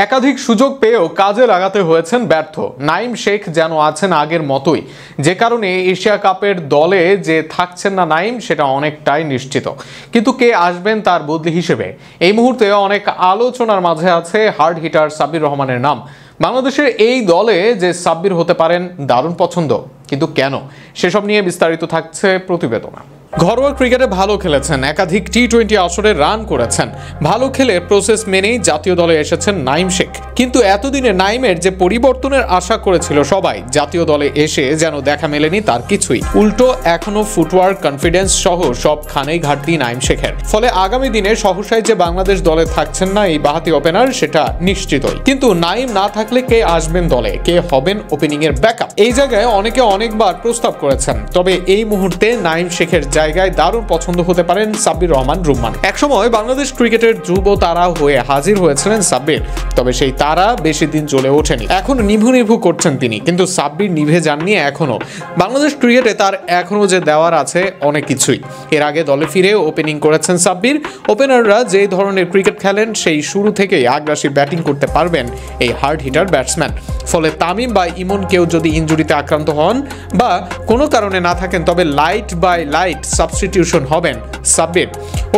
একাধিক সুযোগ পেয়েও কাজে লাগাতে হয়েছেন ব্যর্থ। নাইম শেখ যেন আছেন আগের মতোই, যে কারণে এশিয়া কাপের দলে যে থাকছেন না নাইম সেটা অনেকটাই নিশ্চিত। কিন্তু কে আসবেন তার বদলি হিসেবে এই মুহূর্তে অনেক আলোচনার মাঝে আছে হার্ড হিটার সাব্বির রহমানের নাম। বাংলাদেশের এই দলে যে সাব্বির হতে পারেন দারুণ পছন্দ, কিন্তু কেন, সেসব নিয়ে বিস্তারিত থাকছে প্রতিবেদনা। ঘরোয়া ক্রিকেটে ভালো খেলেছেন, একাধিক টি-20 আসরে রান করেছেন, ভালো খেলে প্রসেস মেনেই জাতীয় দলে এসেছেন নাইম শেখ। কিন্তু এতদিনে নাইমের যে পরিবর্তনের আশা করেছিল সবাই, জাতীয় দলে এসে যেন দেখা মেলেনি তার কিছুই। উল্টো এখনো ফুটওয়ার্ক, কনফিডেন্স সহ সবখানেই ঘাটতি নাইম শেখের। ফলে আগামী দিনে সহসায় যে বাংলাদেশ দলে থাকছেন না এই বাঁহাতি ওপেনার সেটা নিশ্চিতই। কিন্তু নাইম না থাকলে কে আসবেন দলে, কে হবেন ওপেনিং এর ব্যাকআপ, এই জায়গায় অনেকে অনেকবার প্রস্তাব করেছেন। তবে এই মুহূর্তে নাইম শেখের জায়গায় দারুণ পছন্দ হতে পারেন সাব্বির রহমান রুম্মান। একসময় বাংলাদেশ ক্রিকেটের ধ্রুব তারা হয়ে হাজির হয়েছিলেন সাব্বির, তবে সেই তারা বেশি দিন জ্বলে ওঠেনি। এখন নিভু নিভু করছেন তিনি, কিন্তু সাব্বির নিভে যাননি এখনো। বাংলাদেশ ক্রিকেটে তার এখনো যে দেওয়ার আছে অনেক কিছুই। এর আগে দলে ফিরে ওপেনিং করেছেন সাব্বির। ওপেনাররা যে ধরনের ক্রিকেট খেলেন সেই শুরু থেকেই আগ্রাসী ব্যাটিং করতে পারবেন এই হার্ড হিটার ব্যাটসম্যান। ফলে তামিম বা ইমন কেউ যদি ইনজুরিতে আক্রান্ত হন বা কোনো কারণে না থাকেন, তবে লাইট বাই লাইট সাবস্টিটিউশন হবেন সাব্বির।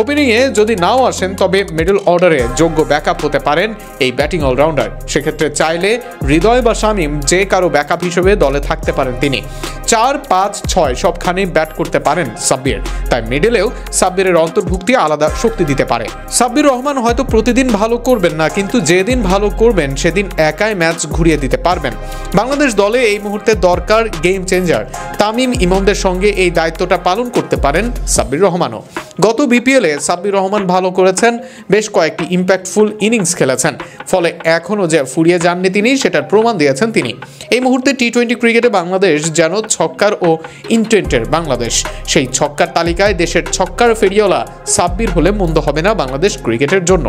ওপেনিংয়ে যদি নাও আসেন তবে মিডল অর্ডারে যোগ্য ব্যাকআপ হতে পারেন এই ব্যাটিং অলরাউন্ডার। সেক্ষেত্রে চাইলে হৃদয় বা শামীম যে কারো ব্যাকআপ হিসেবে দলে থাকতে পারেন তিনি। 4, 5, 6 সবখানেই ব্যাট করতে পারেন সাব্বির, তাই মিডলেও সাব্বিরের অন্তর্ভুক্তি আলাদা শক্তি দিতে পারে। সাব্বির রহমান হয়তো প্রতিদিন ভালো করবেন না, কিন্তু যেদিন ভালো করবেন সেদিন একাই ম্যাচ ঘুরিয়ে দিতে পারবেন। বাংলাদেশ দলে এই মুহূর্তে দরকার গেম চেঞ্জার। তামিম ইমনদের সঙ্গে এই দায়িত্বটা পালন করতে পারেন সাব্বির রহমানও। গত বিপিএলে সাব্বির রহমান ভালো করেছেন, বেশ কয়েকটি ইম্প্যাক্টফুল ইনিংস খেলেছেন। ফলে এখনও যে ফুরিয়ে যাননি তিনি সেটার প্রমাণ দিয়েছেন তিনি। এই মুহূর্তে টি-20 ক্রিকেটে বাংলাদেশ যেন ছক্কার ও ইন্টেন্টের বাংলাদেশ। সেই ছক্কার তালিকায় দেশের ছক্কার ফেরিওয়ালা সাব্বির হলে মন্দ হবে না বাংলাদেশ ক্রিকেটের জন্য।